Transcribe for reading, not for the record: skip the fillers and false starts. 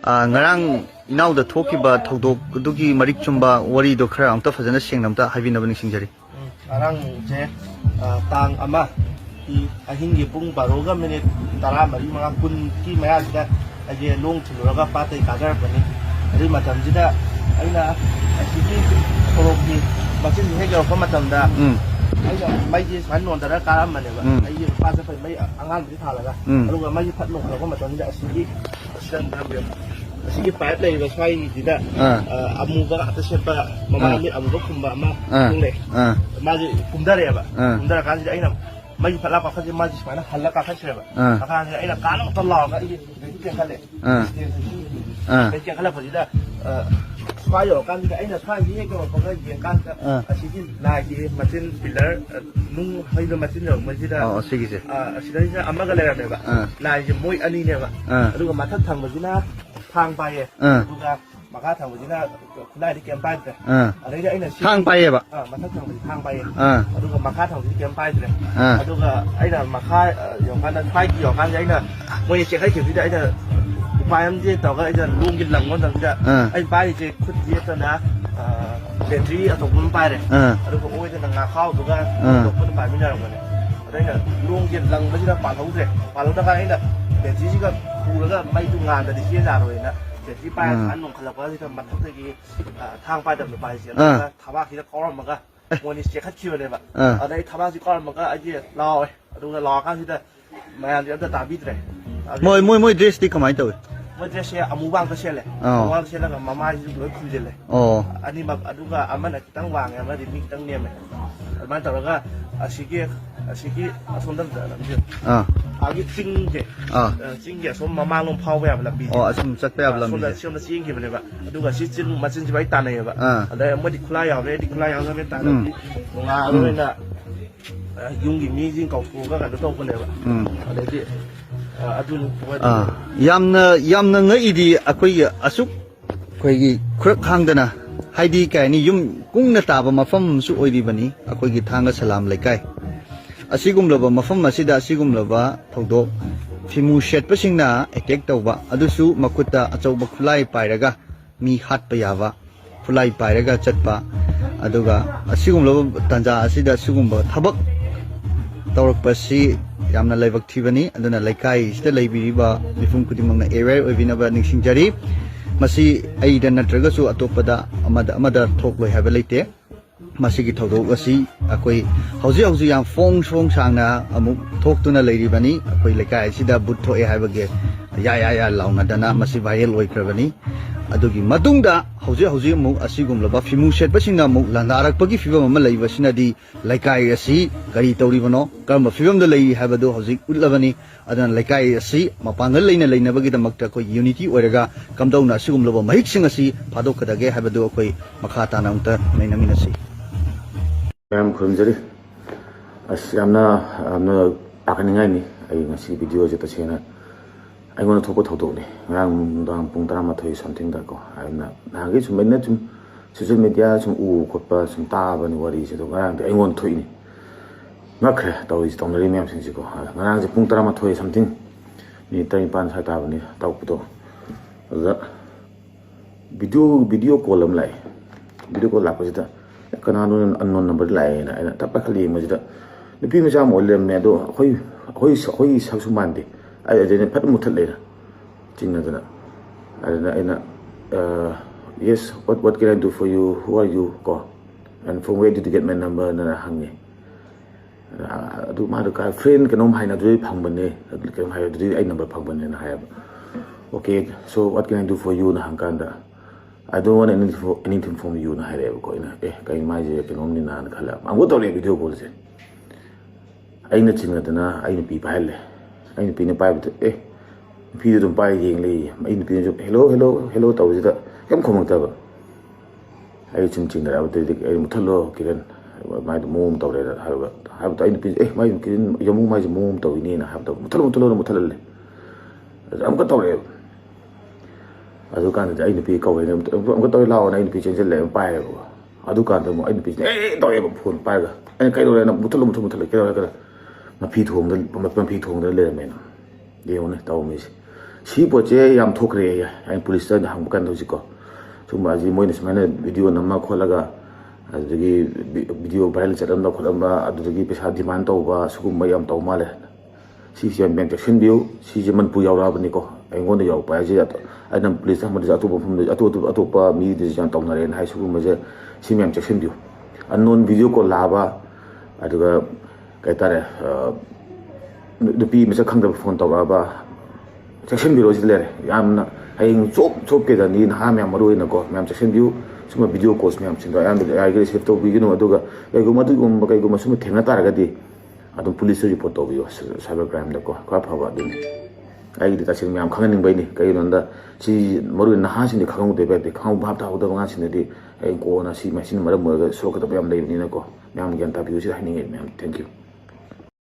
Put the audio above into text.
ngarang inauda thokiba thodok dugi marik chumba wari do khara amta fajana sengnamta haibinaba ningsingjari ngarang je tang ama i ahingi pung baroga minute tara mari mga kun ki maya sida aje long thuluraga patai kagar bani ri matam jida aina asigi thorogi machin hega ko matamda aina mai ji san non dara karam mane ba ai pa sa pai mai angan ri thalaga aruga mai phat long ko matamda asigi sidan dambe asigi paip lei ba sai dida amuga ata sepa mama mi amuga kumba ma le maji kumdare ba kumdara kan sida aina mai phala ka khaji maji mana halla ka khasre ba akan aina kana talla ga i ke khale ke khala phajida swayo kan sida aina swai ye ko ko ga yen kan asigi na ji matin pillar nung haida matin ro majida asigi se asida amaga le ra ba na ji moi ani ne ba aduga mathak thang bajina thang paye aduga maka thang bajina kunai di kem pai de adai aina thang paye ba mathak thang paye aduga maka thang di kem pai de aduga aina maka yo kan swai ki yo kan aina moi che khai ki di aina bayam je tau ga aina lung gin lang ngon dang ja ai bai je khut je ta na battery atau pun pai de aduga oi de nga khau duga to pun pai mi na ro ne adai na lung gin lang ba ji da pa thau de pa lo da ka aina battery ji ga pu la ga mai tu nga da di che na ro na battery pai an nong khala ga ji da mat thak gi thang pai da pai ji na thaba ki da ko ma ga moi ni che khat ki ba ne ba adai thaba ji ko ma ga ai je lo aduga lo ka ji da mayan ji da ta bi de moi dress di kamai tawe moi dress ya amubang ka sele amubang sele ga mama ji loi khujele ani ma aduga amana kitang wang ya ma di mi kitang nem man taraga asigi asonda lamji agi cingje som mama long phau ba lambi asum chak ba lambi sonda cingje ba ba aduga si cin macin ji bai tanai ba ada mo di khula ya re di khula ya ga ta lambi nga ro na yunggi mi jing kau fu ga to ko le ba ada di yamna ngai di akoi asuk khoi gi khrak khangdana haidi kai ni yum kungna taba mafam su oidi bani akoi gi thanga salam laikai asigum loba mafam asida asigum loba thodok fimu shet pasingna attack tawba adusu makuta achauba khulai pairaga mi hat pa yawa khulai pairaga chatpa aduga asigum loba tanja asida sugumba thabak tawrak pasi yamna laibak thibani aduna laikai sida laibiriba mifum kudimangna aware oibinaba ningsingjari masi aida natraga su atopada amada thokloi haba leite masi gi thodok asi akoi hauji yam fong sangna amuk thoktuna leiribani akoi laikai sida but thoe haba ge ya launa dana masi viral oikrabani adugi madungda hauji mu asigum laba fimu set basina mu landarak pagi fibam ama leiba sinadi laikai asi gari tawribano karma fibam da lei habado hauji utlabani adan laikai asi mapangal leina bagi damakta ko unity oiraga kamdauna asigum laba mahik sing asi phadok kadage habado koi makha tanamta nainami nasi ram khunjari asyamna amna akaningai ni ai ngasi video jeta chena aigona thoko thodok ni rang dang pung tara ma thoi something da ko aina na ge chum mena chum social media chum u khotpa chum ta ba ni wari se do rang de aigon thoi ni ngakre taw is tong ri myam sing ji ko rang je pung tara ma thoi something ni tai pan sa ta ba ni taw pu do da video call am lai video call la ko jita kana no unknown number lai na aina ta pa khali ma jita ni pi ma jam olem ne do hoi sa su man de ai ajene phat muthal le cingna dana adana aina yes, what can I do for you? Who are you? Ko. And from where did you get my number? Na hangi. Adu ma ka friend kanom hai na dui phang bane. Kanom hai dui ai number phang bane na hai. Okay, so what can I do for you? Na hangkanda. I don't want anything from you. Na hai ko ina. Kai mai je kanom ni na khala. Am go to le video call je. Ai na chinga dana ai ni pi pai le. Ai ni pi ni pai bu pi dum pai yeng le. Ai ni pi jo hello taw je da. Kam khomang ta ba. Ai chim ching da ba te ai muthalo kiran mai da mom taw le da ha ba ai ni pi mai kiran yamu mai je mom taw ni na ha da muthalo le. Am ko taw le. Adu kan da ai ni pi kaw le am ko taw lao na ai ni pi chen le pai ba. Adu kan da mo ai ni pi taw le ba phone pai ga. Ai kai lo le na muthalo ke ka ma pi thong da le me na. Deo ne taw mi si po che yam thokre ya ai police ta hang kan do ji ko sumba ji moi ne smane video namma kholaga adigi video viral charam da kholamba adigi pesa demand to ba sugum mai am to male si si am action view si je man pu yaw ra bani ko ai ngon da yaw pa ji ai nam police ta mo da atu phum da atu pa mi de jan to na ren hai sugum ma je si mi am action view unknown video ko la ba aduga kai tare dupi mi sa khang da phone to ba section view le yam ai chop ke da ni ha me amaru na ko me am section view suma video calls me am chin da am ai ge save to bi no aduga kai go ma suma thena tar ga di adum police report to bi cyber crime da ko ka pha ba din ai di ta chin me am khang ning bai ni kai non da si maru na ha sin di khang de ba de khang ba ta da nga sin di ai ko na si ma sin ma ga so ka da yam dai ni na ko me am gyan ta view si ha ni me am thank you